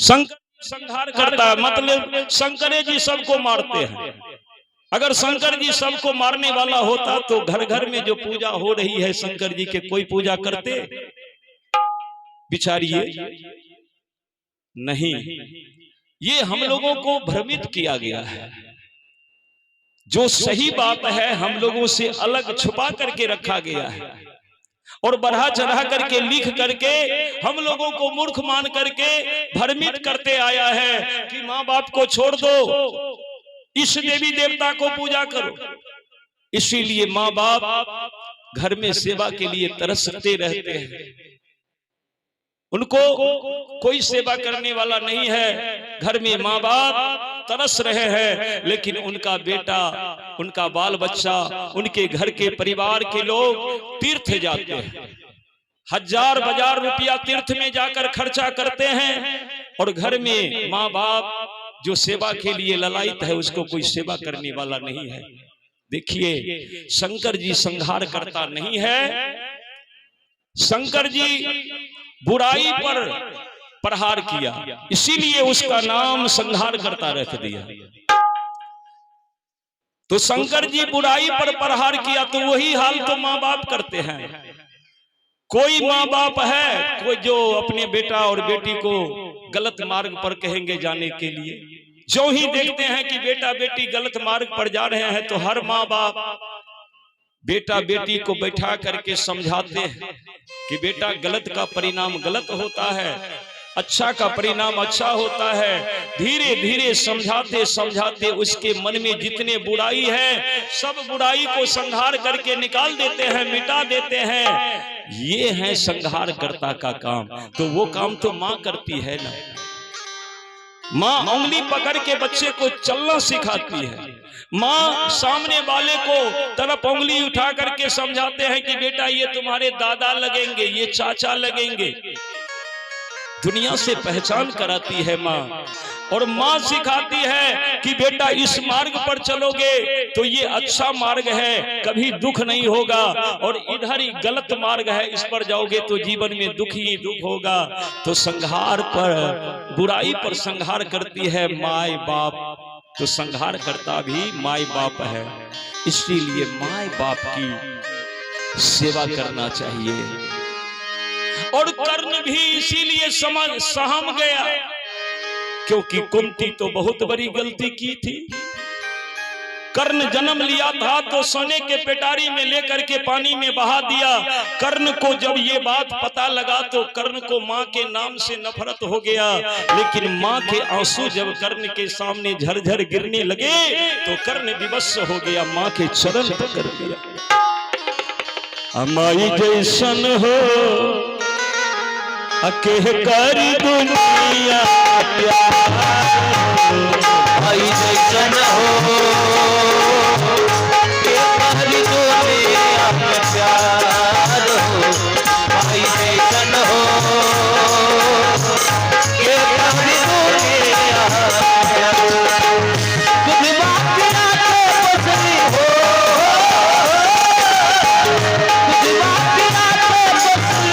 शंकर संहार करता है, मतलब शंकरे जी सबको मारते हैं। अगर शंकर जी सबको मारने वाला होता तो घर घर में जो पूजा हो रही है शंकर जी के, कोई पूजा करते? बिचारिए नहीं। ये हम लोगों को भ्रमित किया गया है। जो सही बात है हम लोगों से अलग छुपा करके रखा गया है और बढ़ा चढ़ा करके लिख करके हम लोगों को मूर्ख मान करके भ्रमित करते आया है कि माँ बाप को छोड़ दो, इस देवी देवता को पूजा करो। इसीलिए माँ बाप घर में सेवा के लिए तरसते रहते हैं। उनको कोई सेवा करने वाला नहीं है। घर में माँ बाप तरस रहे हैं, लेकिन उनका बेटा, उनका बाल बच्चा, उनके घर के परिवार के लोग तीर्थ जाते हैं, हजार हजार रुपया तीर्थ में जाकर खर्चा करते हैं और घर में माँ बाप जो सेवा के लिए ललायित है उसको कोई सेवा करने वाला नहीं है। देखिए शंकर जी संहार करता नहीं है। शंकर जी बुराई पर प्रहार किया, इसीलिए उसका नाम संहार करता रख दिया। तो शंकर जी बुराई पर प्रहार किया तो वही हाल तो माँ बाप करते हैं। कोई माँ बाप है कोई जो अपने बेटा और बेटी को गलत मार्ग पर कहेंगे जाने के लिए, जो ही देखते हैं कि बेटा बेटी गलत मार्ग पर जा रहे हैं तो हर माँ बाप बेटा बेटी को बैठा करके समझाते हैं कि बेटा गलत का परिणाम गलत होता है, अच्छा का परिणाम अच्छा होता है। धीरे धीरे समझाते समझाते उसके मन में जितने बुराई है सब बुराई को संहार करके निकाल देते हैं, मिटा देते हैं। ये है संहार कर्ता का काम। तो वो काम तो माँ करती है ना। माँ उंगली पकड़ के बच्चे को चलना सिखाती है। माँ सामने वाले को तरफ उंगली उठा करके समझाते हैं कि बेटा ये तुम्हारे दादा लगेंगे, ये चाचा लगेंगे। दुनिया से पहचान कराती है माँ। और माँ सिखाती है कि बेटा इस मार्ग पर चलोगे तो ये अच्छा मार्ग है, कभी दुख नहीं होगा, और इधर ही गलत मार्ग है, इस पर जाओगे तो जीवन में दुख ही दुख होगा। तो संहार पर, बुराई पर संहार करती है माय बाप। तो संहार करता भी माय बाप है। इसीलिए माय बाप की सेवा करना चाहिए। और कर्ण भी इसीलिए सहम गया, क्योंकि कुंती तो बहुत बड़ी गलती की थी। कर्ण जन्म लिया था तो सोने के पेटारी में लेकर के पानी में बहा दिया। कर्ण को जब ये बात पता लगा तो कर्ण को माँ के नाम से नफरत हो गया। लेकिन माँ के आंसू जब कर्ण के सामने झरझर गिरने लगे तो कर्ण विवश हो गया, माँ के चरण पकड़ लिया। अमाई जैसन हो अकेह कर दुनिया प्यार, भाई जैसन हो कर दुनिया प्यार हो, भाई जैसन हो कर दुनिया प्यार। तुम बात ना तो बसनी हो, तुम बात ना तो बसनी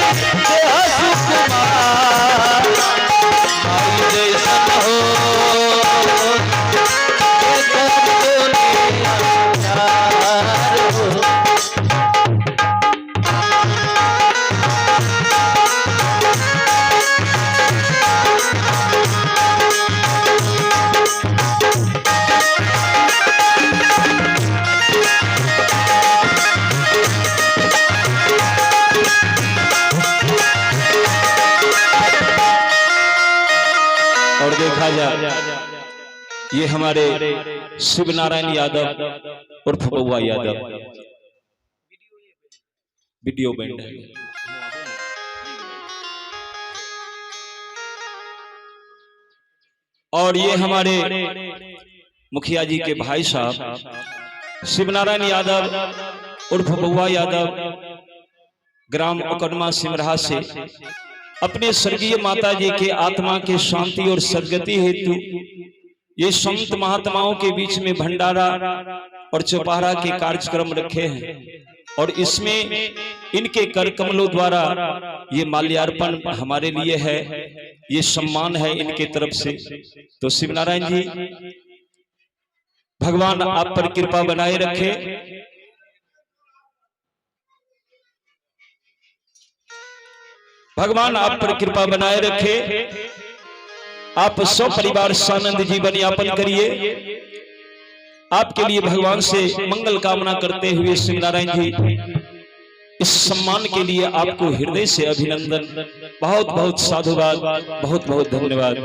और देखा जाए ये हमारे शिव नारायण यादव उर्फ बउआ यादव वीडियो बैंड है। और ये हमारे मुखिया जी के भाई साहब शिव नारायण यादव उर्फ बउआ यादव ग्राम ओकरमा सिमरहा से अपने स्वर्गीय माता जी के आत्मा के शांति और सद्गति हेतु ये संत महात्माओं के बीच में भंडारा और चौपहरा के कार्यक्रम रखे हैं। और इसमें इनके कर कमलों द्वारा ये माल्यार्पण हमारे लिए है, ये सम्मान है इनके तरफ से। तो शिव नारायण जी भगवान आप पर कृपा बनाए रखे। भगवान आप पर कृपा बनाए रखे। आप सब परिवार सानंद जीवन यापन करिए। आपके लिए भगवान से मंगल कामना करते हुए शिव नारायण जी इस सम्मान के लिए आपको हृदय से अभिनंदन, बहुत बहुत साधुवाद, बहुत बहुत धन्यवाद।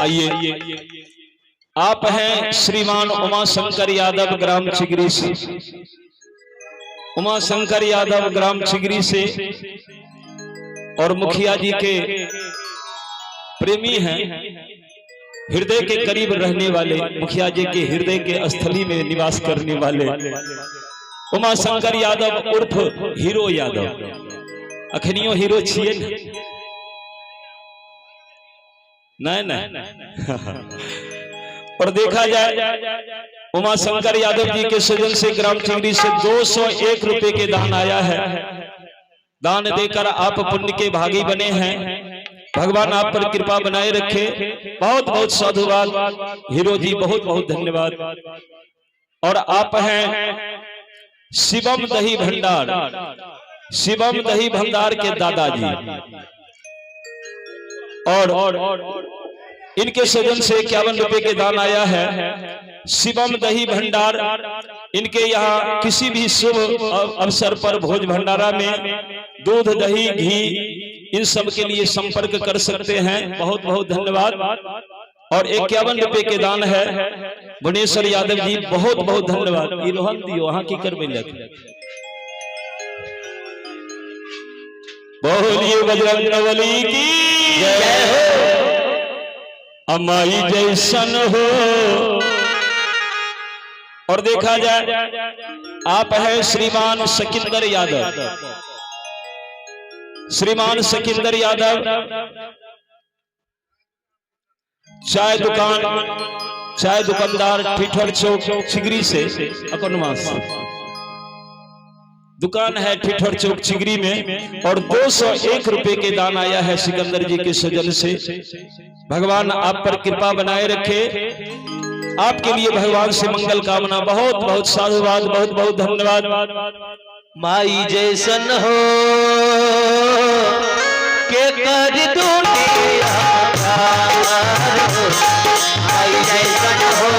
आइए, आप हैं श्रीमान उमा शंकर यादव ग्राम चिगरी से। उमा शंकर यादव ग्राम चिगरी से और मुखिया जी के प्रेमी हैं, हृदय के करीब रहने वाले, मुखिया जी के हृदय के स्थली में निवास करने वाले उमा शंकर यादव उर्फ हीरो यादव। अखनियो हीरो छिए नहीं। और देखा जाए उमा शंकर यादव जी के सजन से ग्राम चिगरी से 201 रुपए के दान आया है। दान देकर आप पुण्य के भागी बने हैं। भगवान आप पर कृपा बनाए रखे। बहुत बहुत साधुवाद हीरो जी, बहुत बहुत धन्यवाद। और आप हैं शिवम दही भंडार, शिवम दही भंडार के दादाजी। और इनके सजन से 51 रुपए के दान आया है। शिवम दही भंडार, इनके यहाँ किसी भी शुभ अवसर पर भोज भंडारा में दूध दही घी इन सब के लिए संपर्क कर सकते हैं। बहुत बहुत धन्यवाद। और 51 रुपए के दान है भुवनेश्वर यादव जी, बहुत बहुत धन्यवाद। ये रोहन दियो वहां की कर मिलत। बोलिए बजरंगबली की जय हो। अमाई जैसन हो। और देखा जाए आप है श्रीमान सकिंदर यादव। श्रीमान सकिंदर यादव चाय दुकानदार ठिठर चौक चिगरी से अकनवास दुकान है ठिठर चौक चिगरी में। और 201 रुपए के दान आया है सिकंदर जी के सजन से। भगवान आप पर कृपा बनाए रखे। आपके लिए भगवान से मंगल कामना, बहुत बहुत साधुवाद, बहुत बहुत धन्यवाद। माई जैसन हो के कर दुनिया, माई जैसन हो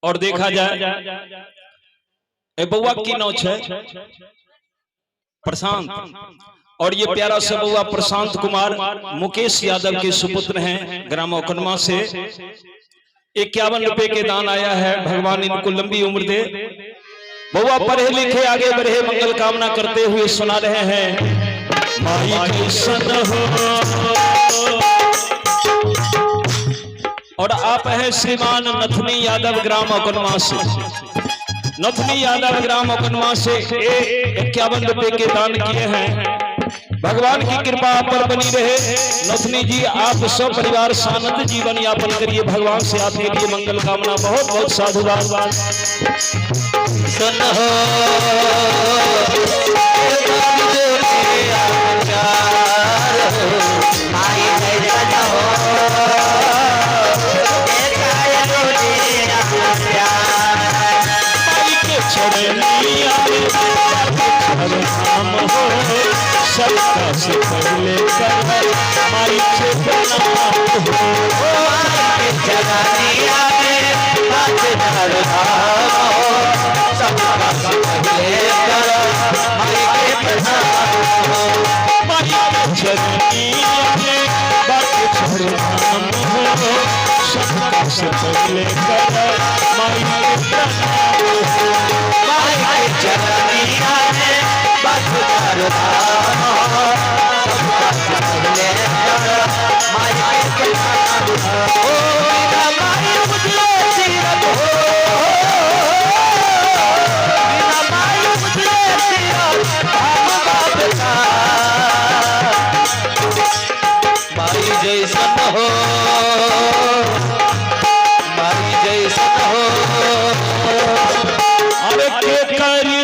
और देखा जाए बउआ की नौच है प्रशांत। और ये प्यारा सा बउआ प्रशांत कुमार मुकेश यादव के सुपुत्र हैं ग्राम ओकनमा से। 51 रुपए के दान आया है। भगवान इनको लंबी उम्र दे। बउआ पढ़े लिखे आगे बढ़े मंगल कामना करते हुए सुना रहे हैं। माई जैसन हो। और आप है श्रीमान नथनी यादव ग्राम ओकनमा से। नथनी यादव ग्राम ओकनमा से 51 रुपए के दान किए हैं। भगवान की कृपा आप पर बनी रहे। नथनी जी आप सब परिवार सानंद जीवन यापन करिए। भगवान से आपके लिए मंगल कामना। बहुत बहुत साधुवाद। सुन हो सबका से पहले कर माई से प्रणाम हो। जगनिया में बात धर सबका से पहले कर माई के प्रणाम हो। माई जगनिया में बात प्रणाम हो। सबका से पहले कर माई के प्रणाम हो। माई जगनिया में बात धर जैसन हो माई जैसन हो। अरे के करी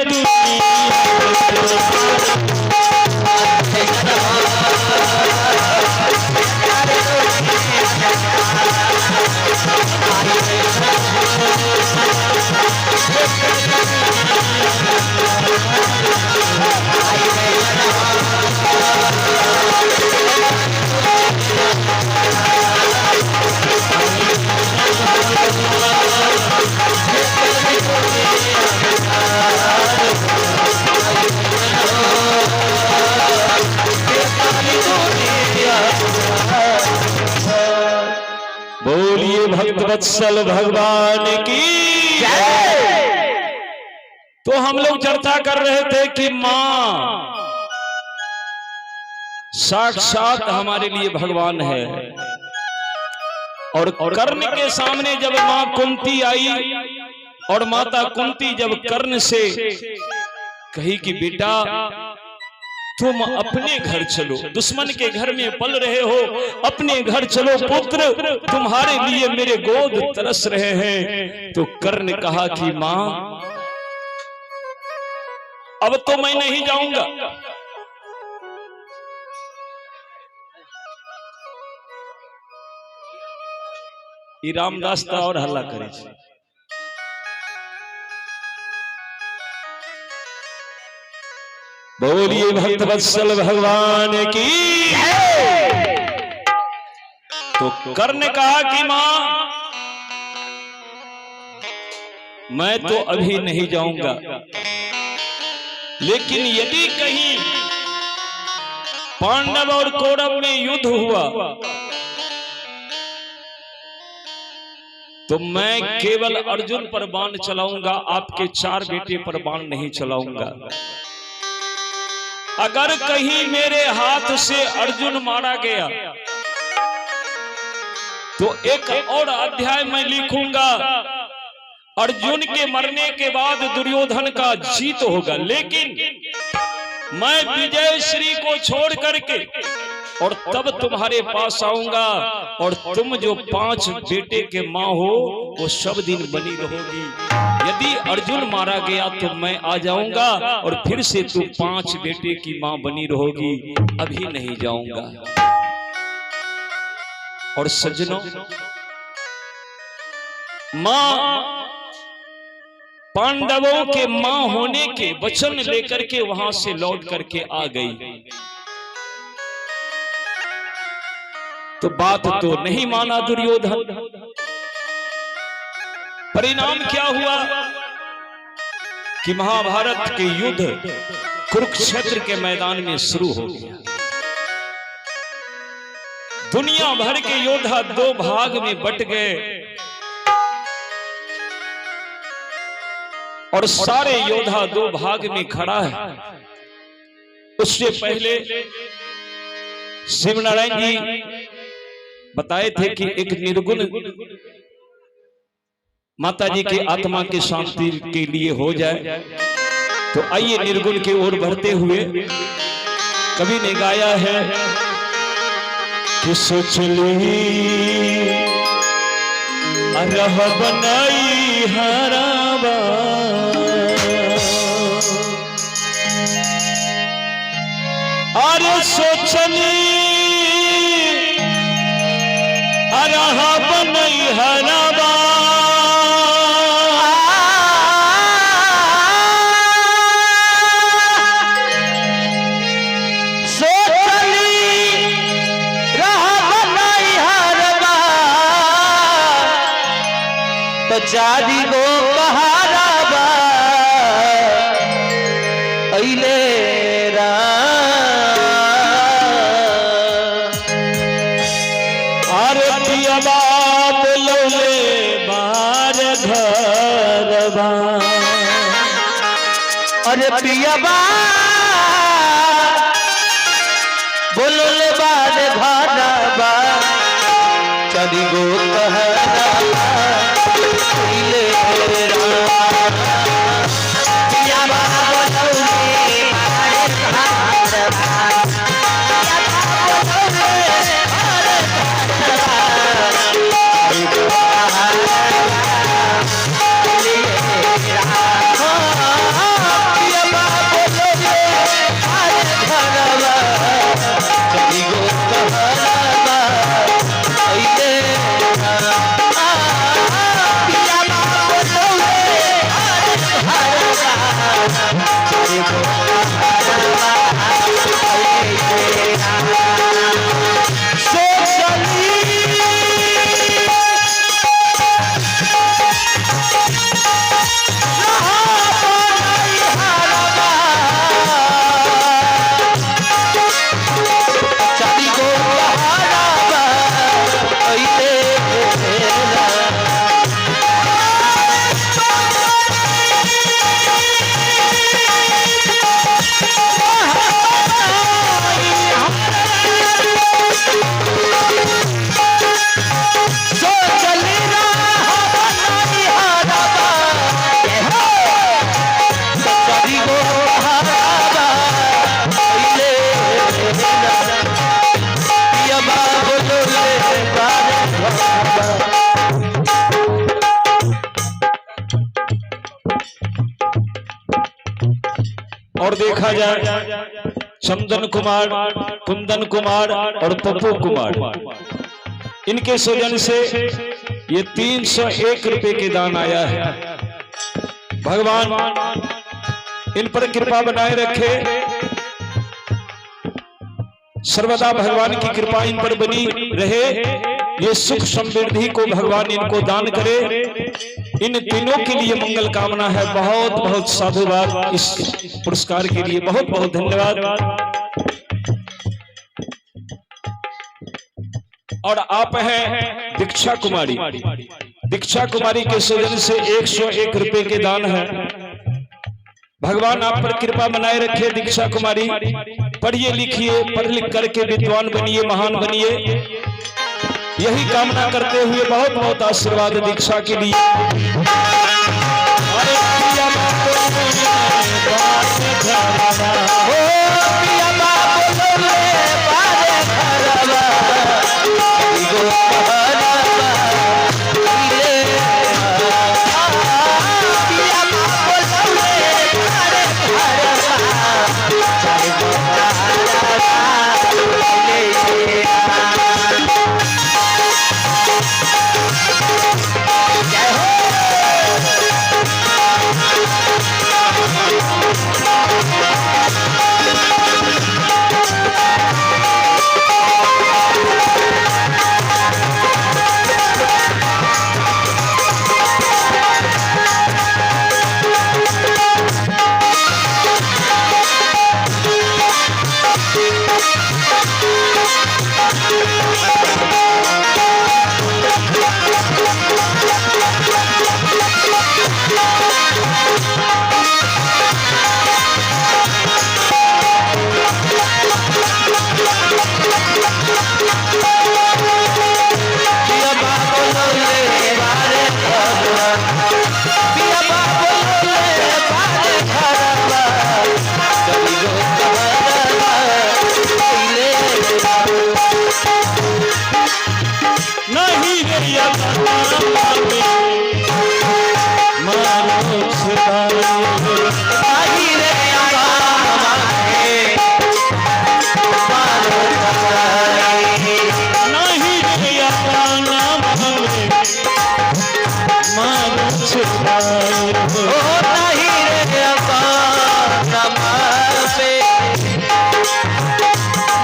बोलिए भक्त वत्सल भगवान की जय। तो हम लोग चर्चा कर रहे थे कि मां साक्षात हमारे लिए भगवान है। और कर्ण के सामने जब मां कुंती आई और माता कुंती जब कर्ण से कही कि बेटा तुम अपने घर चलो, दुश्मन के घर में पल रहे हो, अपने घर चलो पुत्र, तुम्हारे लिए मेरे गोद तरस रहे हैं। तो कर्ण ने कहा कि मां अब तो मैं नहीं जाऊंगा। ये रामदास था और हल्ला करे। बोलिए भक्त वत्सल भगवान की। तो कर्ण ने कहा कि मां मैं तो अभी नहीं जाऊंगा, लेकिन यदि कहीं पांडव और कौरव में युद्ध हुआ तो मैं केवल अर्जुन पर बाण चलाऊंगा, आपके 4 बेटे पर बाण नहीं चलाऊंगा। अगर कहीं मेरे हाथ से अर्जुन मारा गया तो एक और अध्याय मैं लिखूंगा, अर्जुन के मरने के बाद दुर्योधन का जीत होगा। लेकिन मैं विजय श्री को छोड़ करके और तब तुम्हारे पास आऊंगा और तुम जो 5 बेटे के माँ हो वो सब दिन बनी रहोगी। यदि अर्जुन मारा गया तो मैं आ जाऊंगा और फिर से तुम 5 बेटे की माँ बनी रहोगी, अभी नहीं जाऊंगा। और सज्जनों, मां पांडवों के मां होने के वचन लेकर के वहां से लौट करके आ गई। तो बात तो नहीं माना दुर्योधन। परिणाम क्या हुआ कि महाभारत के युद्ध कुरुक्षेत्र के मैदान में शुरू हो गया। दुनिया भर के योद्धा 2 भाग में बट गए और सारे योद्धा 2 भाग में खड़ा है। उससे पहले शिव नारायण जी बताए थे कि एक निर्गुण माता जी की आत्मा की शांति के लिए हो जाए। तो आइए निर्गुण की ओर बढ़ते हुए कवि ने गाया है कि सोचली रह बनाई हराबा, अरे सोचली रह बनाई हराबा, चारी गो पहाड़ा अइले अरे पियबा बोलौले बार घरबा, अरे पियबा बोलौले बार घरबा, चारी गो पहाड़ा और देखा जाए चंदन कुमार, कुंदन कुमार और पप्पू कुमार, इनके सौजन से ये 301 रुपए के दान आया है। भगवान इन पर कृपा बनाए रखे, सर्वदा भगवान की कृपा इन पर बनी रहे, ये सुख समृद्धि को भगवान इनको दान करे। इन तीनों के लिए मंगल कामना है। बहुत बहुत साधुवाद इस पुरस्कार के लिए, बहुत बहुत धन्यवाद। और आप हैं दीक्षा कुमारी, दीक्षा कुमारी के सौजन से 101 रुपए के दान है। भगवान आप पर कृपा बनाए रखे। दीक्षा कुमारी पढ़िए लिखिए, पढ़ लिख करके विद्वान बनिए, महान बनिए, यही कामना करते हुए बहुत बहुत आशीर्वाद दीक्षा के लिए। मारो छुड़ाए नहीं रे अंगामा में मारो छुड़ाए नहीं रे अंगामा में मारो छुड़ाए ओ नहीं रे अंगामा पे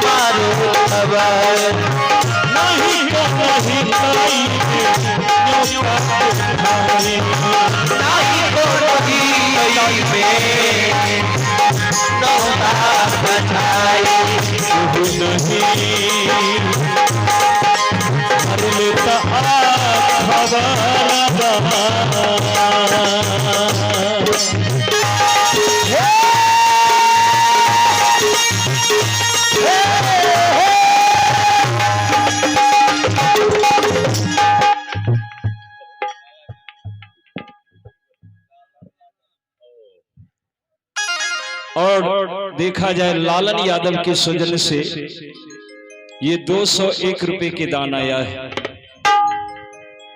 मारो छुड़ाए नहीं नहीं खाई नहीं गोरगी में नौता बचाई नहीं हर लेता और देखा जाए लालन यादव के सौजन्य से ये 201 रुपए के दान आया है,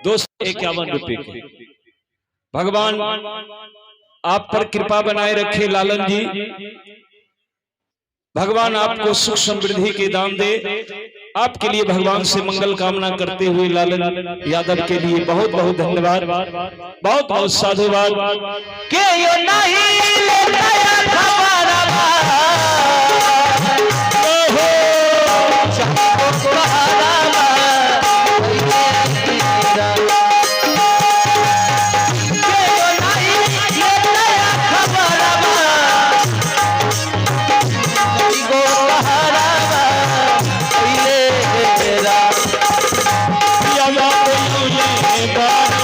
251 रुपए के। भगवान आप पर कृपा बनाए रखे लालन जी, भगवान आपको सुख समृद्धि के दान दे। आपके लिए भगवान से मंगल कामना करते हुए लालन यादव के लिए बहुत बहुत धन्यवाद, बहुत बहुत साधुवाद। के यो नहीं लेता खबरवा ओहो चाहो बहारवा के यो नहीं लेता खबरवा गो बहारवा पहले तेरा यावा बोले बाबा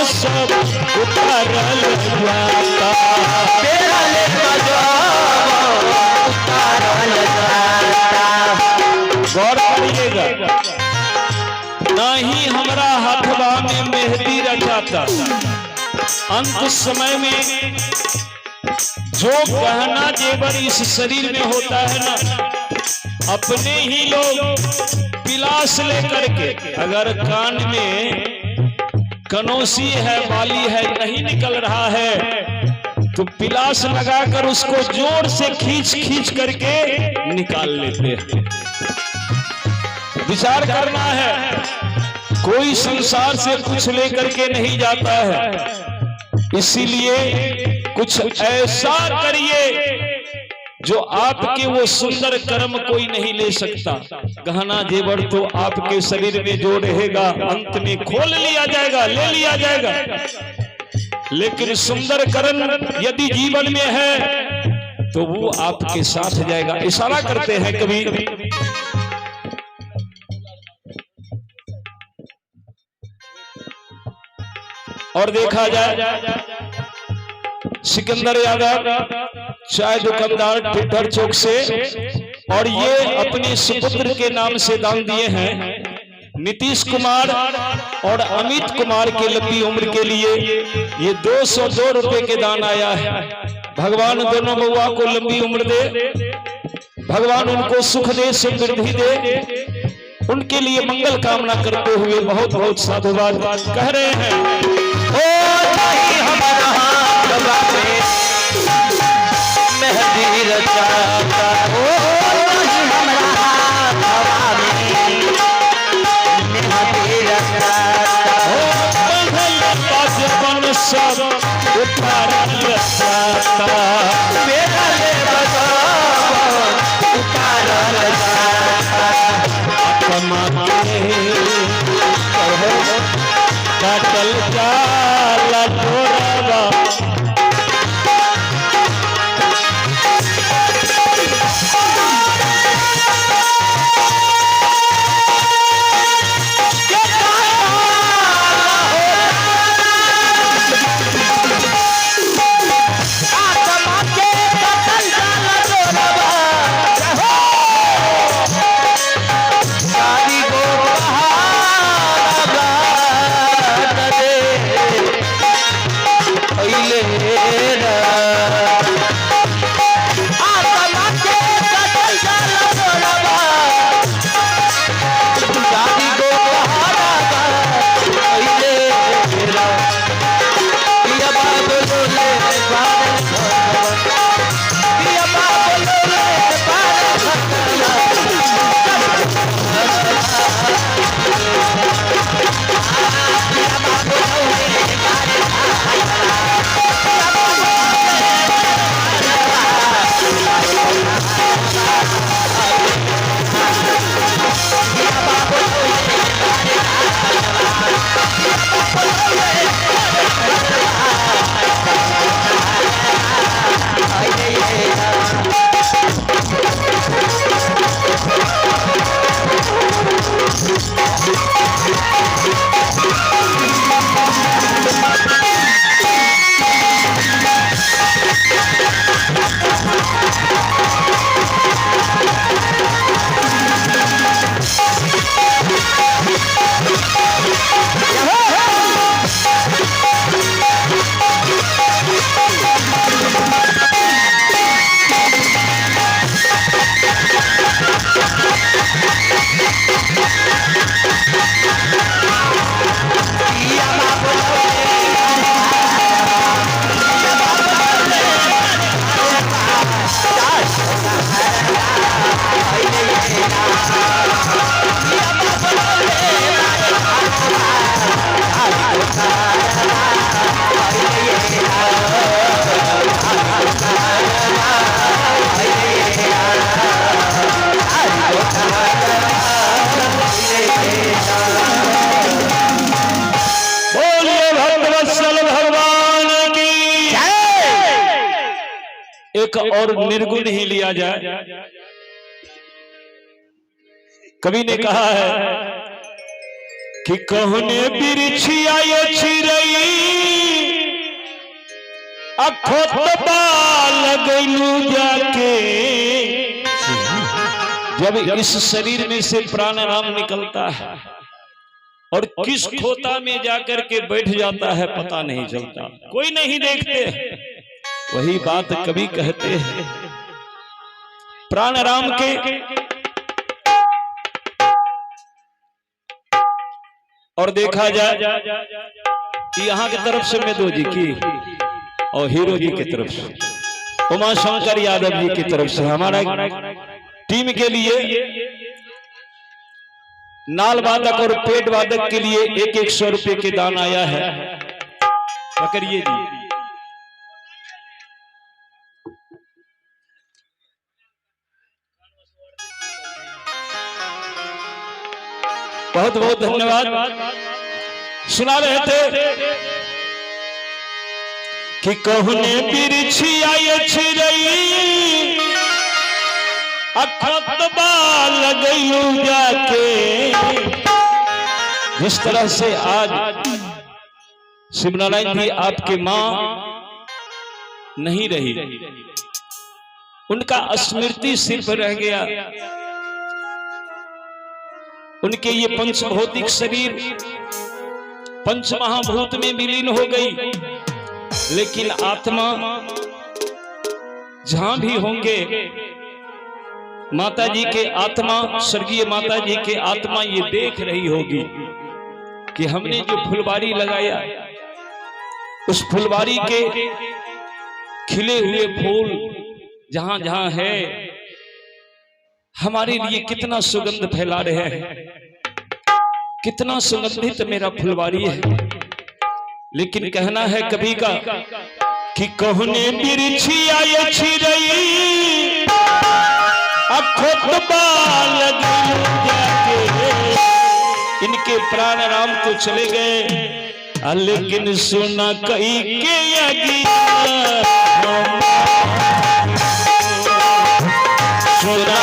सब उतारल जाता तेरा लेता जो उतारल जाता। गौर करिएगा, नहीं हमरा हथवा में मेहंदी रचाता। अंत समय में जो गहना जेवर इस शरीर में होता है ना, अपने ही लोग पिलास लेकर के, अगर कान में कनौसी है, बाली है, नहीं निकल रहा है तो पिलास लगाकर उसको जोर से खींच खींच करके निकाल लेते हैं। विचार करना है, कोई संसार से कुछ लेकर के नहीं जाता है। इसीलिए कुछ ऐसा करिए जो आपके वो सुंदर कर्म कोई नहीं ले सकता। गहना जेवर तो आपके शरीर में जो रहेगा अंत में खोल लिया जाएगा, ले लिया जाएगा, लेकिन सुंदर कर्म यदि जीवन में है तो वो आपके साथ जाएगा। इशारा करते हैं कभी और देखा जाए सिकंदर यादव चाय दुकानदार टिटर चौक से, और ये अपने सुपुत्र के नाम से दान दिए हैं। नीतीश कुमार और अमित कुमार के लंबी उम्र के लिए ये 202 रुपए के दान आया है। भगवान दोनों बउआ को लंबी उम्र दे, भगवान उनको सुख दे, समृद्धि दे, उनके लिए मंगल कामना करते हुए बहुत बहुत साधुवाद कह रहे हैं। मेहंदी रचाता हो मेहंदी रचाता हो सब उतारल जाता, मेरा ले बजाओ उतारल जाता काटल जाला डोरावा एक और निर्गुण ही लिया जाए। कवि ने कहा है कि कहने बिरछिया ये चिरई अखोतबा लगैलू जाके। जब इस शरीर में से प्राणायाम निकलता है और किस खोता में जाकर के बैठ जाता है पता नहीं चलता, कोई नहीं देखते। वही बात कवि कहते हैं प्राणायाम के। और देखा जाए यहाँ की तरफ से मेदो जी की और हीरो जी की तरफ से उमा शंकर यादव जी की तरफ से हमारा टीम के लिए नाल वादक और पेट वादक के लिए 1-1 100 रुपए के दान आया है। पकड़िए जी। बहुत बहुत धन्यवाद। सुना रहे थे कि कहने बिरछी आई छिरई अखतबा लगैलू जाके। जिस तरह से आज शिवनारायण जी आपके मां नहीं रही, उनका स्मृति सिर्फ रह गया, उनके ये पंच भौतिक शरीर पंच महाभूत में विलीन हो गई, लेकिन आत्मा जहां भी होंगे माता जी के आत्मा, स्वर्गीय माता जी के आत्मा ये देख रही होगी कि हमने जो फुलवारी लगाया उस फुलवारी के खिले हुए फूल जहां जहां है हमारे लिए कितना सुगंध फैला रहे हैं, कितना सुगंधित मेरा फुलवारी है। लेकिन कहना है कभी का कि कहने बिरछी आई छिरई अखतबा लगैलू जाके। इनके प्राण राम तो चले गए, लेकिन सुना कई के अगिया सुना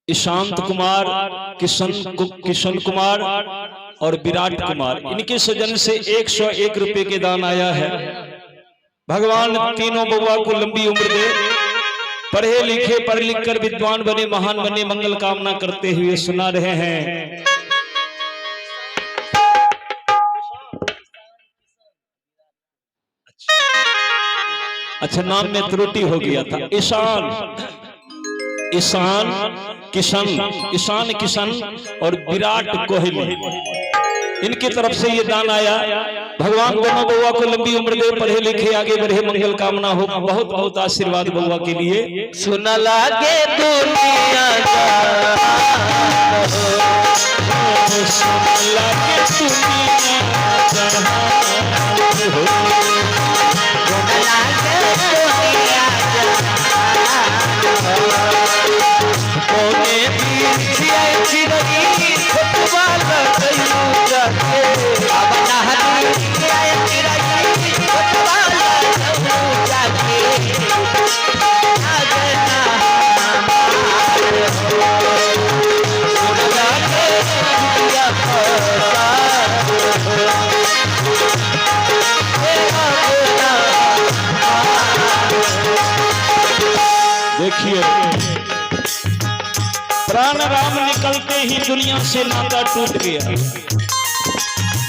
ईशांत कुमार, किशन कुमार और विराट कुमार, इनके सजन से 101 रुपए के दान आया है। भगवान तीनों बउआ को लंबी उम्र दे, पढ़े लिखे पढ़ लिख कर विद्वान बने, महान बने, मंगल कामना करते हुए सुना रहे हैं। अच्छा, नाम में त्रुटि हो गया था। ईशान किशन और विराट कोहली, इनकी तरफ से ये दान आया। भगवान दोनों बउआ को लंबी उम्र दे, पढ़े लिखे आगे बढ़े, मंगल कामना हो। बहुत बहुत आशीर्वाद बउआ के लिए। सुन लागे दुनिया देखिए, प्राण राम निकलते ही दुनिया से नाता टूट गया।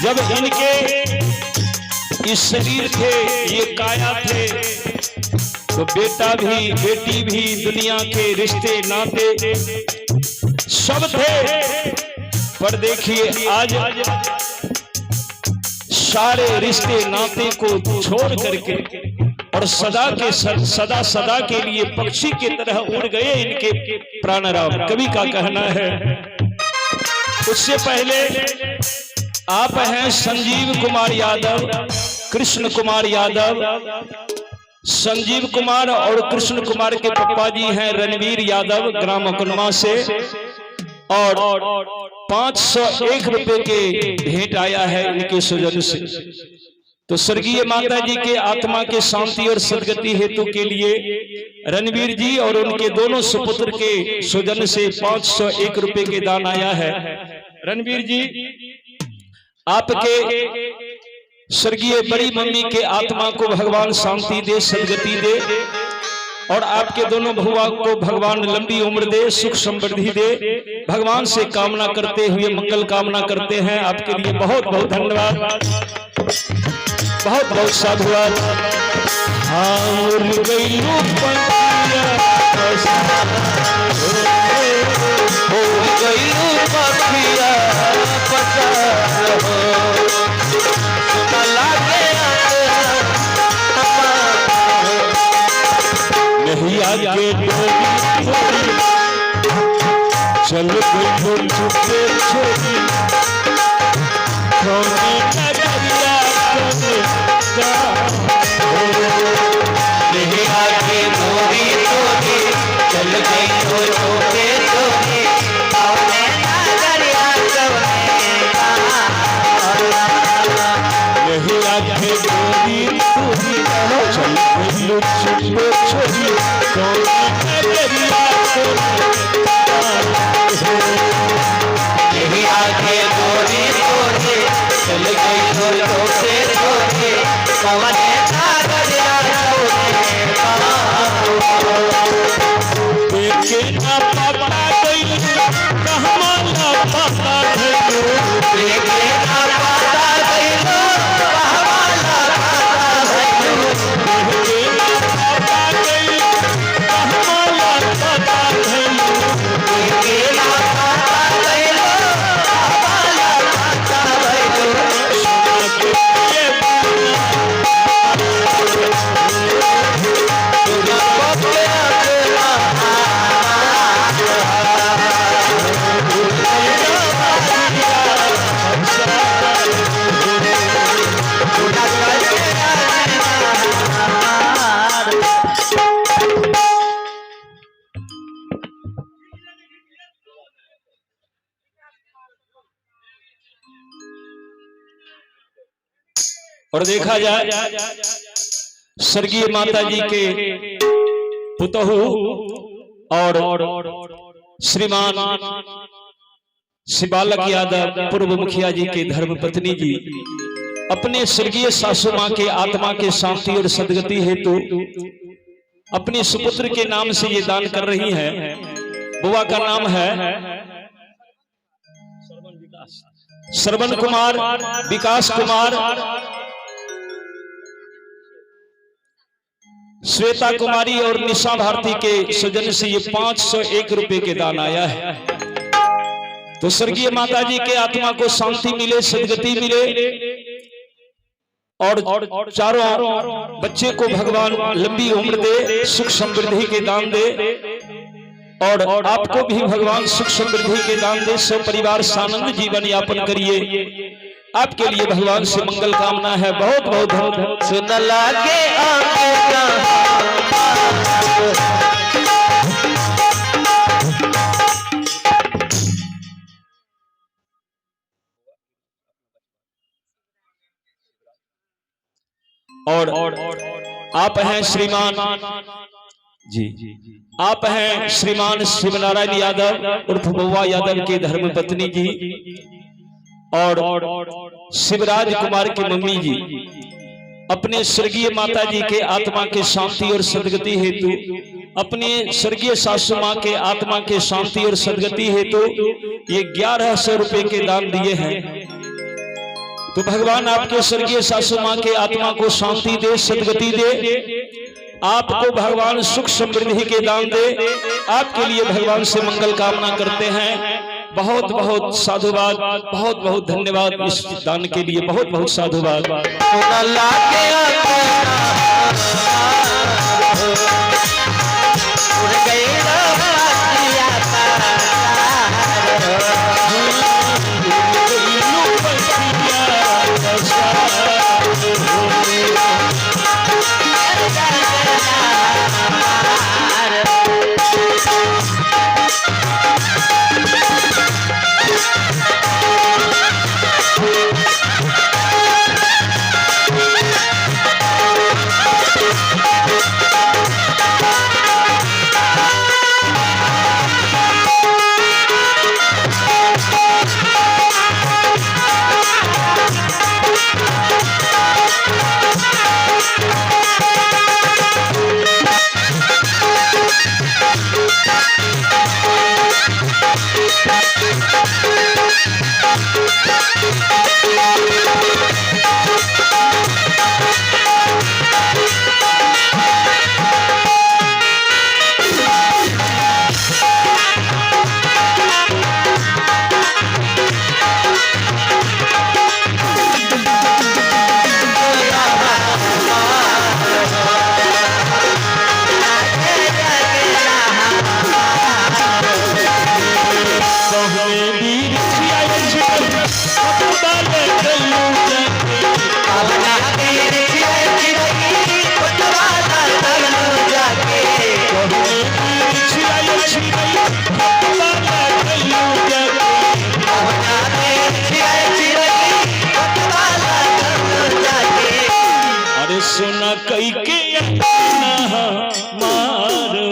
जब इनके इस शरीर थे, ये काया थे, तो बेटा भी बेटी भी, दुनिया के रिश्ते नाते सब थे। पर देखिए आज सारे रिश्ते नाते को छोड़ करके और सदा के लिए पक्षी की तरह उड़ गए इनके प्राणराम। कवि का कहना है। उससे पहले आप हैं संजीव कुमार यादव, कृष्ण कुमार यादव। संजीव कुमार और कृष्ण कुमार के पप्पा जी हैं रणवीर यादव, ग्राम अकुनमा से, और 501 रुपए के भेंट आया है इनके सुजन से। तो स्वर्गीय माता जी के आत्मा के शांति और सदगति हेतु के लिए रणवीर जी और उनके दोनों सुपुत्र के सुजन से 501 रुपए के दान आया है। रणवीर जी, आपके स्वर्गीय बड़ी मम्मी के आत्मा को भगवान शांति दे, सदगति दे, और आपके दोनों भुआ को भगवान लंबी उम्र दे, सुख समृद्धि दे। भगवान से कामना करते हुए मंगल कामना करते हैं। आपके लिए बहुत बहुत धन्यवाद, बहुत बहुत साधुवाद। नहीं आगे चल गई छुपे छोड़ी नहीं आगे गोरी गोरी चल गई तो छोटे छोटे नहीं आगे गोरी गोरी चल गई छुपे छोड़ी नहीं आगे गोरी गोरी चल गई तो छोटे छोटे पवन और देखा जाए स्वर्गीय माता जी के पुतहु और श्रीमान शिवालक यादव पूर्व मुखिया जी के धर्मपत्नी जी अपने स्वर्गीय सासू मां के आत्मा के शांति और सदगति हेतु अपने सुपुत्र के नाम से ये दान कर रही है। बुआ का नाम है श्रवण कुमार, विकास कुमार, श्वेता कुमारी और निशा भारती के सजन से ये 501 रुपए के दान आया है। तो स्वर्गीय माता जी के आत्मा को शांति मिले, सदगति मिले, और चारों बच्चे को भगवान लंबी उम्र दे, सुख समृद्धि के दान दे, और आपको भी भगवान सुख समृद्धि के दान दे। सब परिवार सानंद जीवन यापन करिए। आपके लिए भगवान से मंगल कामना है। बहुत बहुत धन्यवाद। सुन लागे और आप हैं श्रीमान जी, आप हैं श्रीमान शिवनारायण यादव उर्फ बउआ यादव के धर्मपत्नी जी, और शिवराज कुमार की मम्मी जी अपने स्वर्गीय माता जी के आत्मा के शांति और सदगति हेतु, अपने स्वर्गीय सासू मां के आत्मा के शांति और सदगति हेतु ये 1100 रुपए के दान दिए हैं। तो भगवान आपके स्वर्गीय सासू मां के आत्मा को शांति दे, सदगति दे, आपको भगवान सुख समृद्धि के दान दे। आपके लिए भगवान से मंगल कामना करते हैं। बहुत बहुत साधुवाद, बहुत बहुत धन्यवाद इस दान के लिए, बहुत बहुत साधुवाद। सुना कई के मारो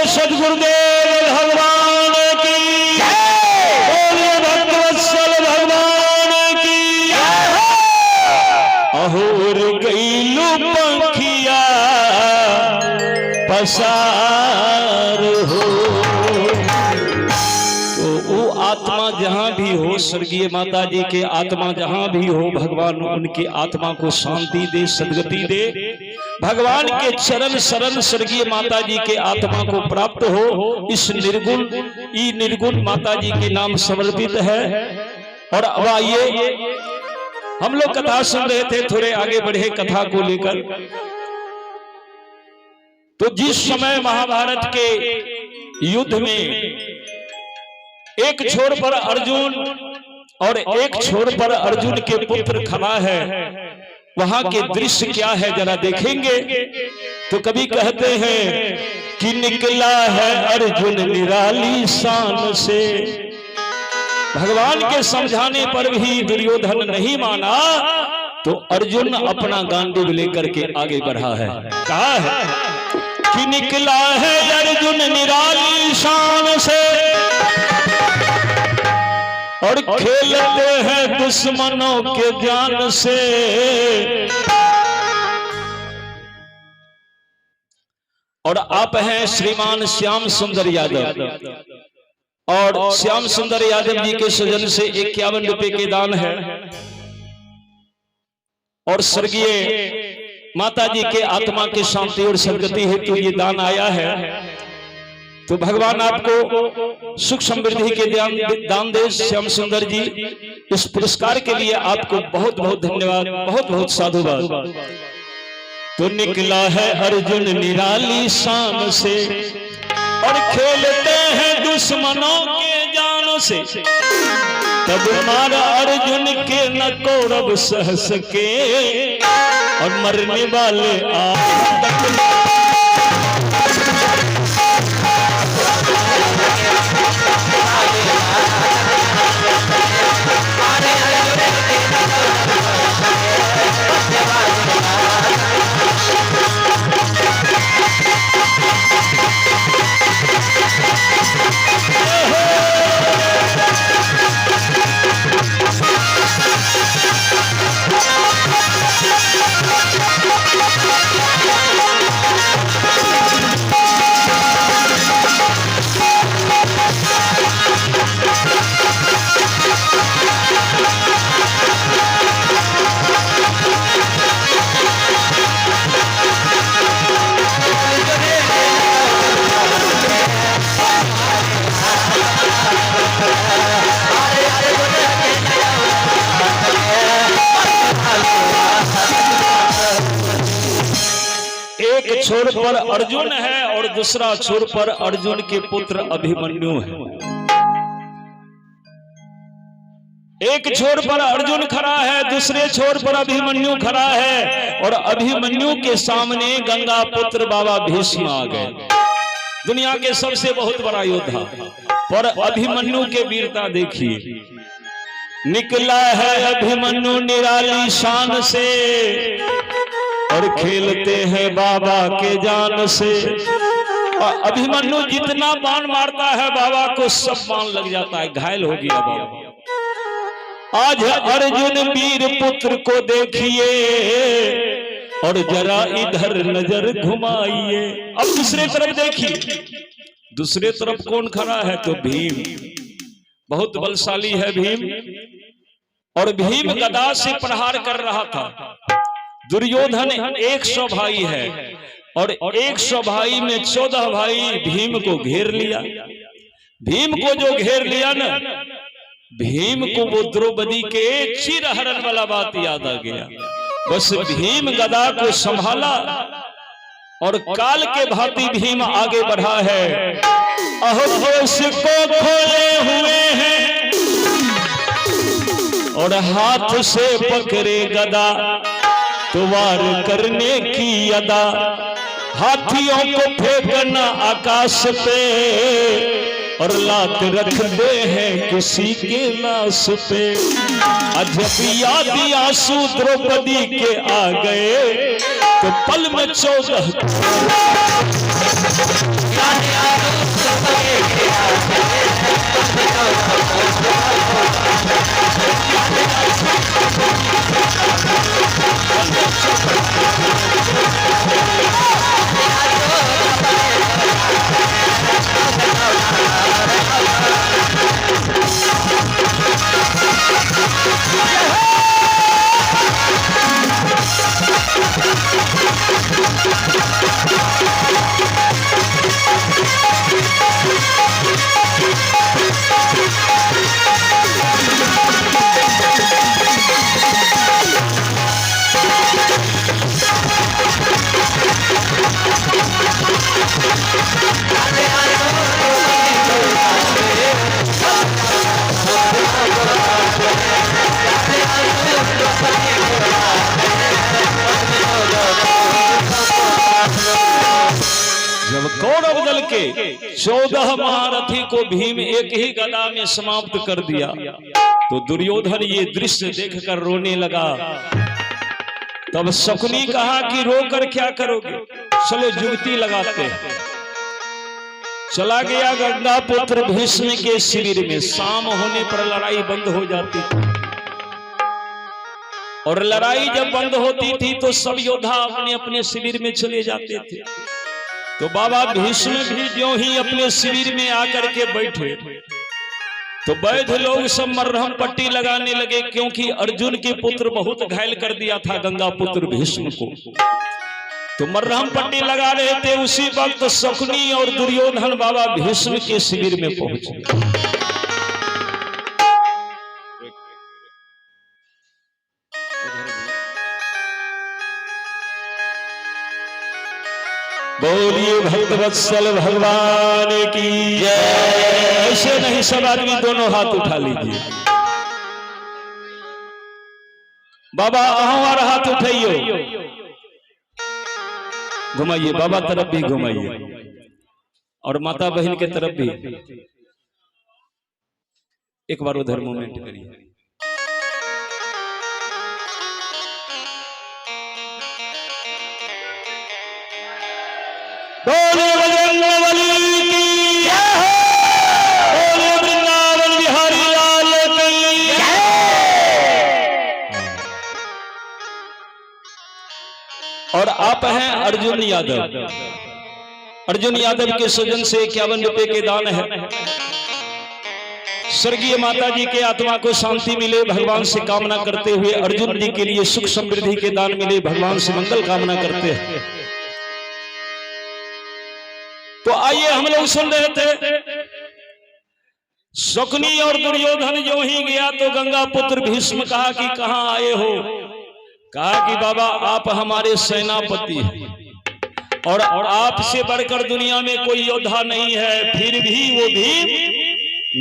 सदगुरुदेव भगवान की बोलिए, भक्तवत्सल भगवान की। अहोर गईलू पंखिया पसार हो, तो वो आत्मा जहां भी हो, स्वर्गीय माता जी के आत्मा जहां भी हो, भगवान उनकी आत्मा को शांति दे, सद्गति दे। भगवान के चरण शरण स्वर्गीय माता जी के आत्मा को प्राप्त हो। इस निर्गुण माता जी के नाम समर्पित है। और अब आइए, हम लोग कथा सुन रहे थे, थोड़े आगे बढ़े कथा को लेकर। तो जिस समय महाभारत के युद्ध में एक छोर पर अर्जुन और एक छोर पर अर्जुन के पुत्र खड़ा है, वहां के दृश्य क्या है जरा देखेंगे। तो कभी कहते हैं कि निकला है अर्जुन निराली शान से। भगवान के समझाने पर भी दुर्योधन नहीं माना, तो अर्जुन अपना गांडीव लेकर के आगे बढ़ा है। कहा है कि निकला है अर्जुन निराली शान से और खेलते हैं दुश्मनों के ज्ञान से। और आप हैं श्रीमान श्याम सुंदर यादव, और श्याम सुंदर यादव जी के सजन से 51 रुपए के दान है। और स्वर्गीय माता जी के आत्मा की शांति और सद्गति हेतु ये दान आया है। तो भगवान आपको सुख समृद्धि के दान दे। श्याम सुंदर जी, इस पुरस्कार के लिए आपको बहुत बहुत धन्यवाद, बहुत बहुत साधुवाद। तो निकला है अर्जुन निराली शान से और खेलते हैं दुश्मनों के जान से। तब मारा अर्जुन के न कौरव सह सके और मरने वाले आप एक छोर पर अर्जुन है और दूसरा छोर पर अर्जुन के पुत्र अभिमन्यु है। एक छोर पर अर्जुन खड़ा है, दूसरे छोर पर अभिमन्यु खड़ा है, और अभिमन्यु के सामने गंगा पुत्र बाबा भीष्म आ गए, दुनिया के सबसे बहुत बड़ा योद्धा। पर अभिमन्यु के वीरता देखिए, निकला है अभिमन्यु निराली शान से और खेलते हैं बाबा के जान से। और अभिमन्यु जितना बाण मारता है बाबा को सब बाण लग जाता है, घायल हो गया बाबा। आज अर्जुन वीर पुत्र को देखिए और जरा इधर नजर घुमाइए। अब दूसरे तरफ देखिए, दूसरे तरफ कौन खड़ा है? तो भीम, बहुत बलशाली है भीम। और भीम गदा से प्रहार कर रहा था। दुर्योधन 100 भाई है और 100 भाई में 14 भाई भीम को घेर लिया। भीम को जो घेर लिया ना, भीम को वो द्रौपदी के चिरहरण वाला बात याद आ गया। बस भीम गदा को संभाला और काल के भांति भीम आगे बढ़ा है। अहोश को खोले हुए हैं और हाथ से पकड़े गदा, तो वार करने की अदा। हाथियों को फेंकना आकाश पे और लात रख दे हैं किसी के लाश पे। जब याद आंसू द्रौपदी के आ गए तो पल में 14 जब कौरव दल के 14 महारथी को भीम एक ही गदा में समाप्त कर दिया तो दुर्योधन ये दृश्य देखकर रोने लगा। तब शकुनी कहा कि रोकर क्या करोगे, चलो जुगती लगाते हैं। चला गया गंगा पुत्र भीष्म के शिविर में। शाम होने पर लड़ाई बंद हो जाती थी और लड़ाई जब बंद होती थी तो सब योद्धा अपने अपने शिविर में चले जाते थे। तो बाबा भीष्म भी ज्यों ही अपने शिविर में आकर के बैठे तो वैध लोग सब मरहम पट्टी लगाने लगे, क्योंकि अर्जुन के पुत्र बहुत घायल कर दिया था गंगा पुत्र भीष्म को। तो मरहम पट्टी लगा रहे थे, उसी वक्त शकुनी और दुर्योधन बाबा भीष्म के शिविर में पहुंचे। बोलिए भक्तवत्सल भगवान की जय। ऐसे नहीं, सब आदमी दोनों हाथ उठा लीजिए। बाबा हमार हाथ उठाइयो, घुमाइए, बाबा तरफ भी घुमाइए और माता बहन के तरफ भी एक बार उधर मूवमेंट करिए। बोलिए बजरंगबली की जय, बोलिए वृंदावन बिहारी लाल की जय। और आप हैं अर्जुन यादव। अर्जुन यादव के सृजन से 51 रुपए के दान है। स्वर्गीय माता जी के आत्मा को शांति मिले भगवान से कामना करते हुए, अर्जुन जी के लिए सुख समृद्धि के दान मिले भगवान से मंगल कामना करते हैं। तो आइए, हम लोग सुन रहे थे शकुनी और दुर्योधन जो ही गया तो गंगा पुत्र भीष्म कहा कि कहां आए हो। कहा कि बाबा आप हमारे सेनापति हैं, और आपसे बढ़कर दुनिया में कोई योद्धा नहीं है, फिर भी वो भी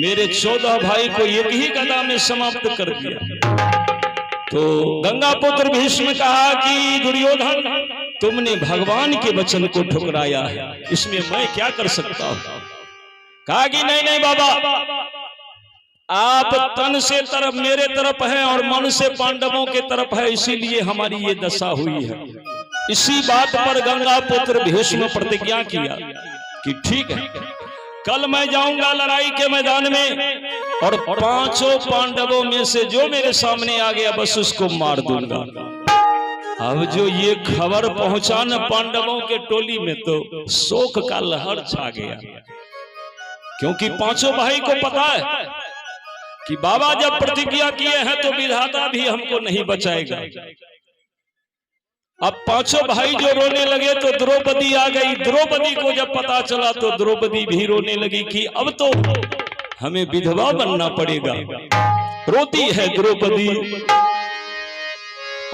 मेरे 14 भाई को एक ही गदा में समाप्त कर दिया। तो गंगा पुत्र भीष्म कहा कि दुर्योधन, तुमने भगवान के वचन को ठुकराया है, इसमें मैं क्या कर सकता हूं। कहा कि नहीं नहीं बाबा, आप तन से तरफ मेरे तरफ हैं और मन से पांडवों के तरफ है, इसीलिए हमारी ये दशा हुई है। इसी बात पर गंगा पुत्र भीष्म प्रतिज्ञा किया कि ठीक है, कल मैं जाऊंगा लड़ाई के मैदान में और 5 पांडवों में से जो मेरे सामने आ गया बस उसको मार दूंगा। अब जो ये खबर पहुंचा न पांडवों के टोली में, तो शोक का लहर छा गया, क्योंकि 5 भाई को पता है कि बाबा जब प्रतिज्ञा किए हैं तो विधाता भी हमको नहीं बचाएगा। अब 5 भाई जो रोने लगे तो द्रौपदी आ गई। द्रौपदी को जब पता चला तो द्रौपदी भी रोने लगी कि अब तो हमें विधवा बनना पड़ेगा। रोती है द्रौपदी,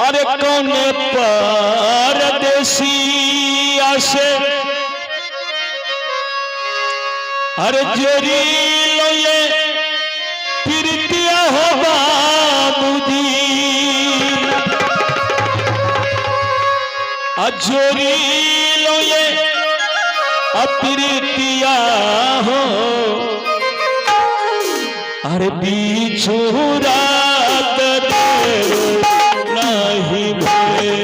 अरे कौन परदेसी आसे, अरे जोरी लो ये प्रीतिया हो बाबूजी, अजोरी लो ये अप्रीतिया हो, अरे बीचू रात नहीं भरे,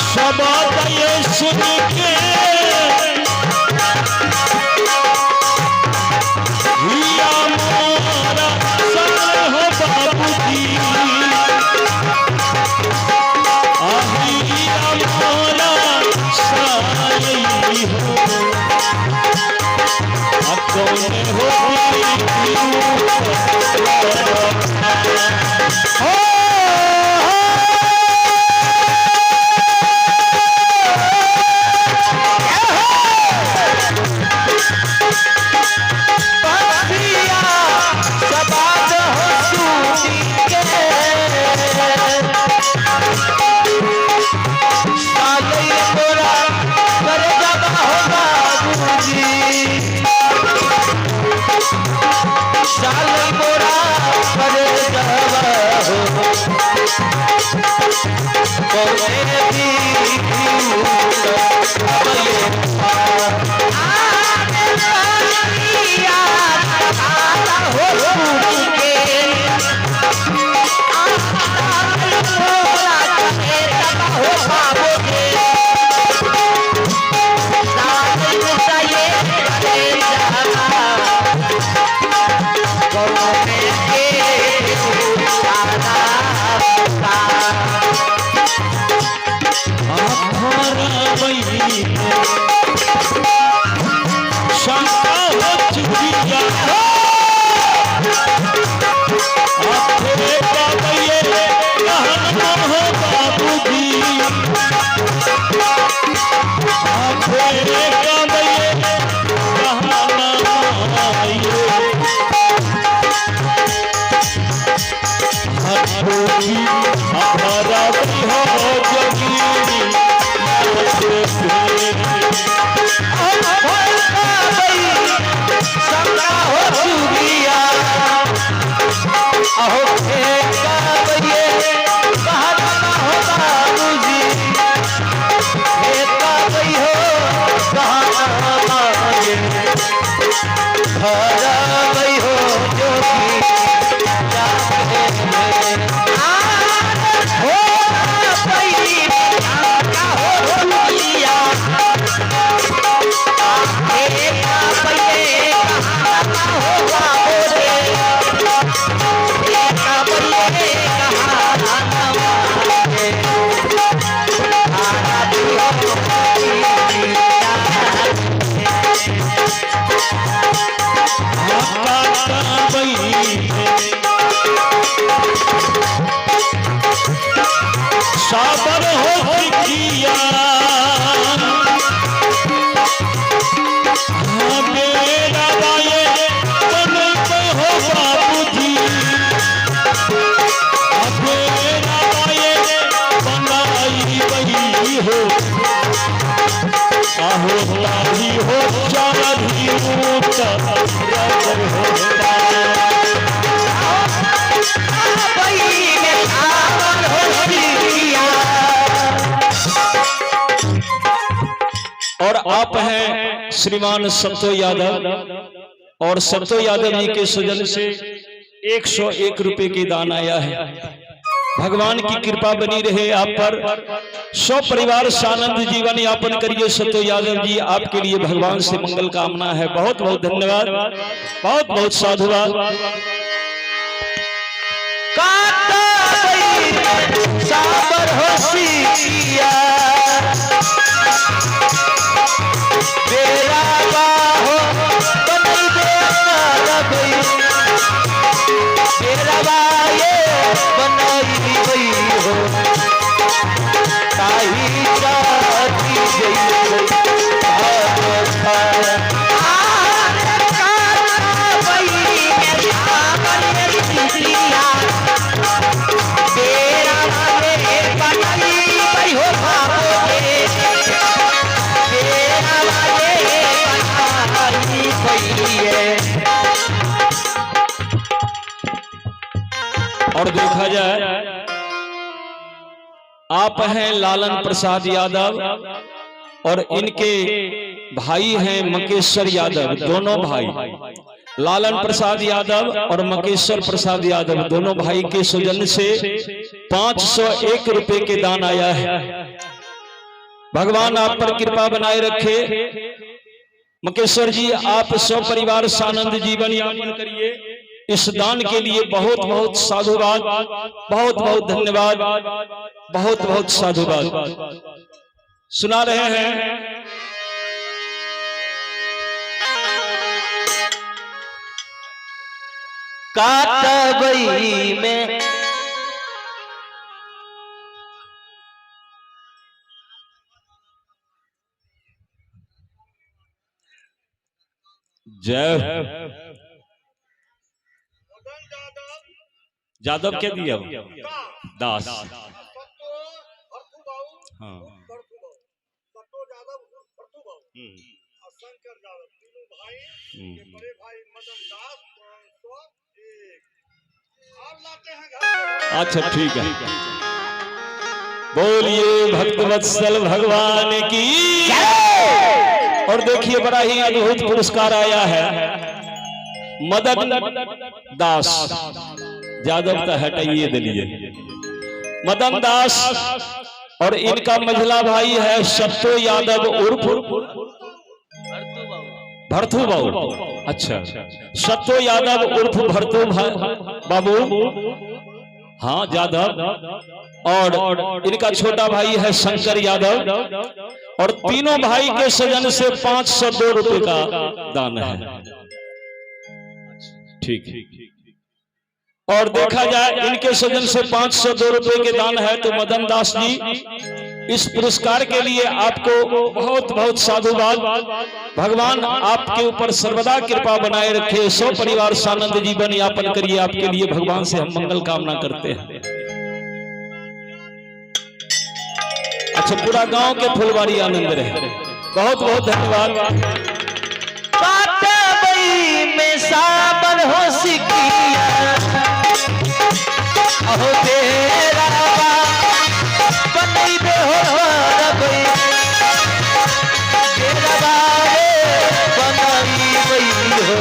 सबा ये सुन साबर हो किया मेरा बाये बनते हो बाबूजी, मेरा बाये बनाई बही हो आहो ताही हो चारी और आप हैं श्रीमान सत्तो यादव और सत्तो यादव जी के सुजन से 101 रुपए की दान आया है। भगवान की कृपा बनी रहे आप पर, सौ परिवार सानंद जीवन यापन करिए। सत्तो यादव जी आपके लिए भगवान से मंगल कामना है। बहुत बहुत धन्यवाद, बहुत बहुत साधुवाद। साबर हो सिया तेरा बाहो बनई दे तेरा बाये बनई गई हो ताही जाती और देखा जाए आप हैं लालन प्रसाद यादव और इनके भाई हैं मकेश्वर यादव। दोनों भाई लालन प्रसाद यादव और मकेश्वर प्रसाद यादव दोनों भाई के सुजन से 501 रुपए के दान आया है। भगवान आप पर कृपा बनाए रखे। मकेश्वर जी आप सब परिवार सानंद जीवन यापन करिए। इस दान के लिए बहुत बहुत साधुवाद, बहुत बहुत धन्यवाद, बहुत बहुत साधुवाद। सुना रहे हैं काटबई में जय यादव के दिया दास। हाँ अच्छा ठीक है। बोलिए भक्तवत्सल भगवान की। और देखिए बड़ा ही अद्भुत पुरस्कार आया है मदन दास यादव का हटाइए दिलिए मदन दास और इनका मझला भाई है सत्तो यादव उर्फ भरतू बाबू। अच्छा सत्तो यादव उर्फ भरतू बाबू हाँ यादव और इनका छोटा भाई है शंकर यादव और तीनों भाई के सजन से 502 रुपए का दान है। ठीक और देखा जाए इनके सजन से 502 रुपए के दान है तो मदन दास जी इस पुरस्कार के लिए आपको बहुत बहुत साधुवाद। भगवान आपके ऊपर सर्वदा कृपा बनाए रखे, सौ परिवार सानंद जीवन यापन करिए। आपके लिए भगवान से हम मंगल कामना करते हैं। अच्छा पूरा गांव के फुलवारी आनंद रहे। बहुत बहुत धन्यवाद। काटबई में सावन हो सिकिया अहो तेरा बनई बे हो रबई तेरा बारे बनई बई हो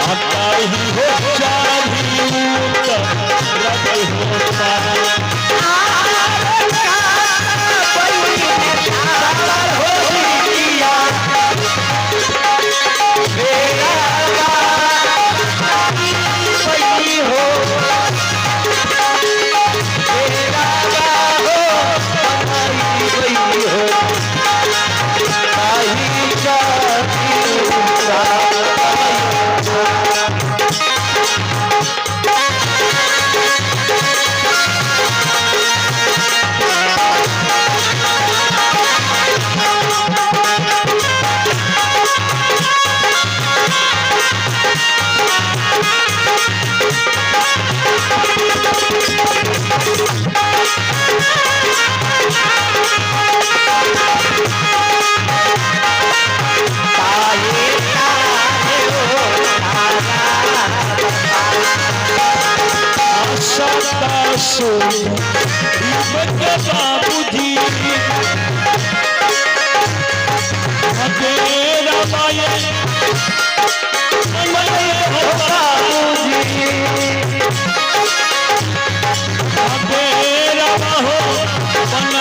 आता ही हो चाही रब होता बाबू जी तेरा बाये तेरा हो बनाई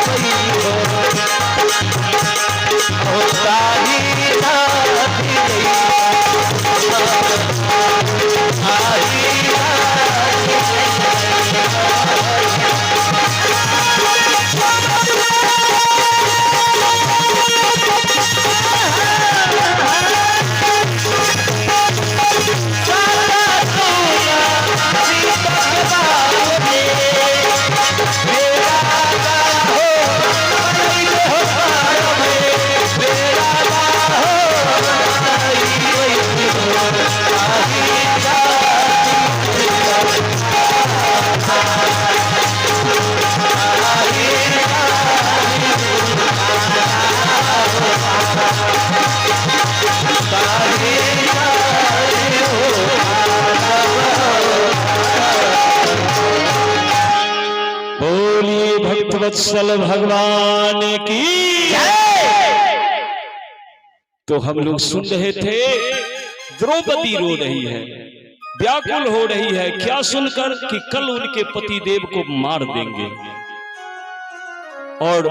हो ही हो वत्सल भगवान की। तो हम लोग सुन रहे थे द्रौपदी रो रही है, व्याकुल हो रही है क्या सुनकर कि कल उनके पतिदेव को मार देंगे। और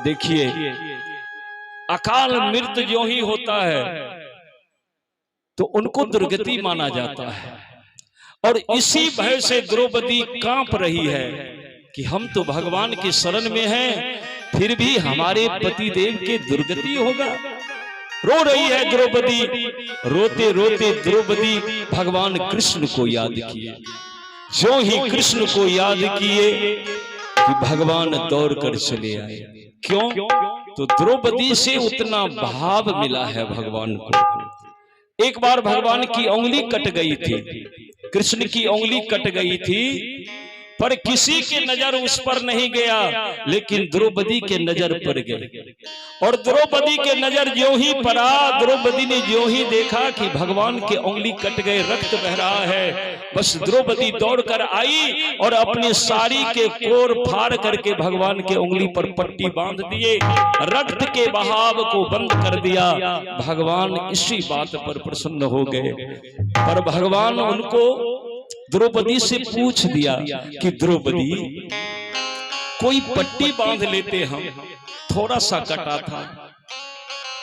देखिए अकाल मृत्यु जो ही होता है तो उनको दुर्गति माना जाता है। और इसी भय से द्रौपदी कांप रही है कि हम तो भगवान की शरण में हैं, फिर भी हमारे पतिदेव के दुर्गति होगा। रो रही है द्रौपदी। रोते रोते द्रौपदी भगवान कृष्ण को याद किए। जो ही कृष्ण को याद किए कि भगवान दौड़ कर चले आए। क्यों? तो द्रौपदी से उतना भाव मिला है भगवान को। एक बार भगवान की उंगली कट गई थी, कृष्ण की उंगली कट गई थी, पर किसी के नजर उस पर नहीं गया, लेकिन द्रौपदी के नजर पड़ गई। और द्रौपदी के नजर जो ही पड़ा, द्रौपदी ने जो ही देखा कि भगवान के उंगली कट गए, रक्त बह रहा है, बस द्रौपदी दौड़कर आई और अपनी साड़ी के कोर फाड़ करके भगवान के उंगली पर पट्टी बांध दिए, रक्त के बहाव को बंद कर दिया। भगवान इसी बात पर प्रसन्न हो गए। पर भगवान उनको द्रौपदी से पूछ दिया कि द्रौपदी कोई पट्टी बांध लेते, हम थोड़ा सा कटा था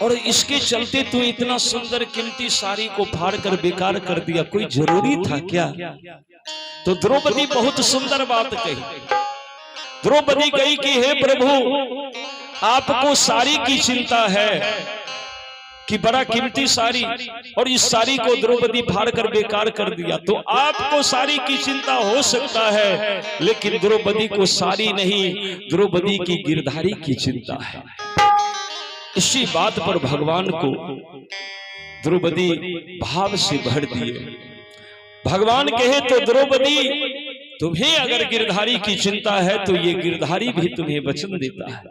और इसके चलते तू इतना सुंदर कीमती साड़ी को फाड़ कर बेकार कर दिया, कोई जरूरी था क्या? तो द्रौपदी बहुत सुंदर बात कही। द्रौपदी कही कि हे प्रभु, आपको साड़ी की चिंता है कि बड़ा कीमती साड़ी, और इस साड़ी को द्रौपदी फाड़ कर बेकार कर दिया। तो आपको साड़ी की चिंता हो सकता है, लेकिन द्रौपदी को साड़ी नहीं, द्रौपदी की गिरधारी की चिंता है। इसी बात पर भगवान को द्रौपदी भाव से भर दिए। भगवान कहे तो द्रौपदी, तुम्हें अगर गिरधारी की चिंता है तो ये गिरधारी भी तुम्हें वचन देता है।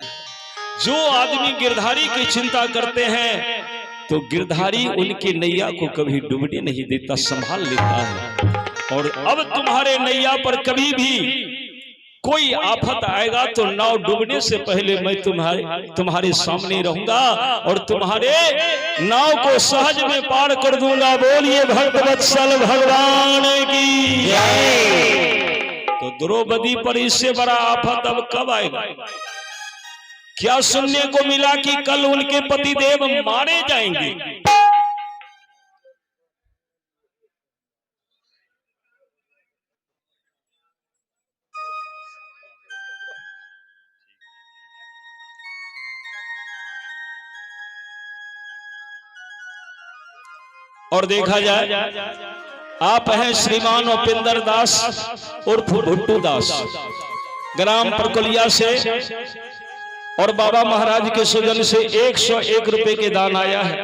जो आदमी गिरधारी की चिंता करते हैं तो गिरधारी उनके नैया को कभी डूबने नहीं देता, संभाल लेता है। और अब तुम्हारे नैया पर कभी भी कोई आफत आएगा तो नाव डूबने से पहले मैं तुम्हारे सामने रहूंगा और तुम्हारे नाव को सहज में पार कर दूंगा। बोलिए भक्तवत्सल भगवान की जय। तो द्रौपदी पर इससे बड़ा आफत अब कब आएगा? क्या सुनने को मिला कि कल उनके पतिदेव मारे जाएंगे। और देखा जाए, आप हैं श्रीमान उपेंद्र दास उर्फ भुट्टू दास, ग्राम परकुलिया से, और बाबा महाराज के सुजन से 101 रुपए के दान आया है।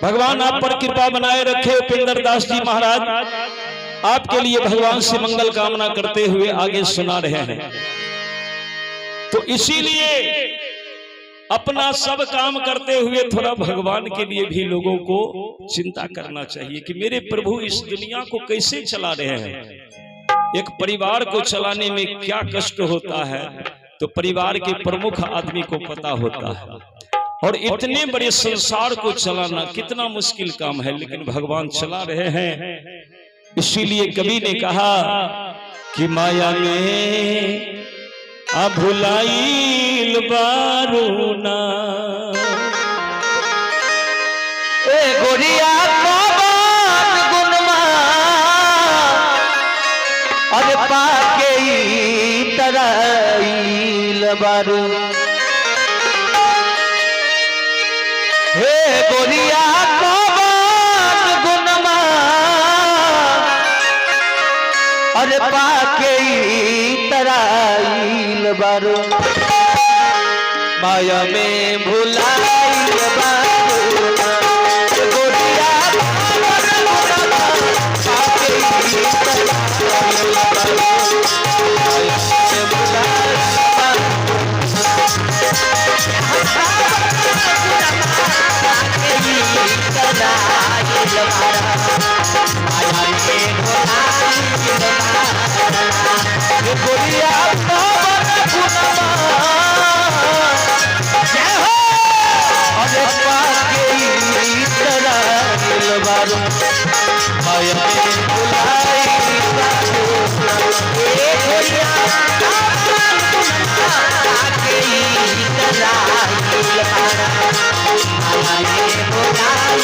भगवान आप पर कृपा बनाए रखे। उपेंद्र दास जी महाराज आपके लिए भगवान से मंगल कामना करते हुए आगे सुना रहे हैं। तो इसीलिए अपना सब काम करते हुए थोड़ा भगवान के लिए भी लोगों को चिंता करना चाहिए कि मेरे प्रभु इस दुनिया को कैसे चला रहे हैं। एक परिवार को चलाने में क्या कष्ट होता है तो परिवार के प्रमुख आदमी को पता होता है। और इतने बड़े संसार को चलाना कितना मुश्किल काम है, लेकिन भगवान चला रहे हैं। इसीलिए कवि ने कहा कि माया में भुलाइल बारूना, ए गोरिया अरे पाके तरईल बारू, हे गोरिया गुनमा अरे पाके तरईल बारू, माया में भुलाइल बारू, गोरिया अरे पाके तरईल बारू। माया में बुलाई ए गोरिया आके इतराइल बाड़ा माया में बुलाई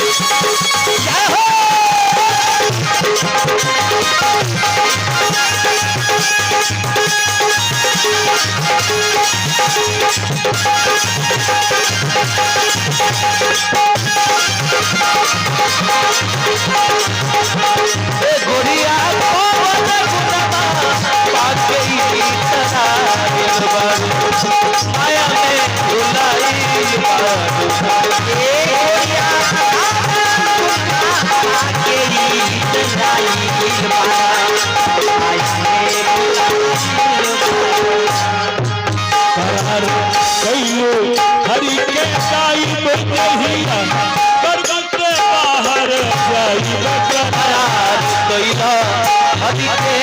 जय हो गोरिया पाके माया में बुलाई हरि के साई बजहिया पर्वत बाहर जाई कैला हरि के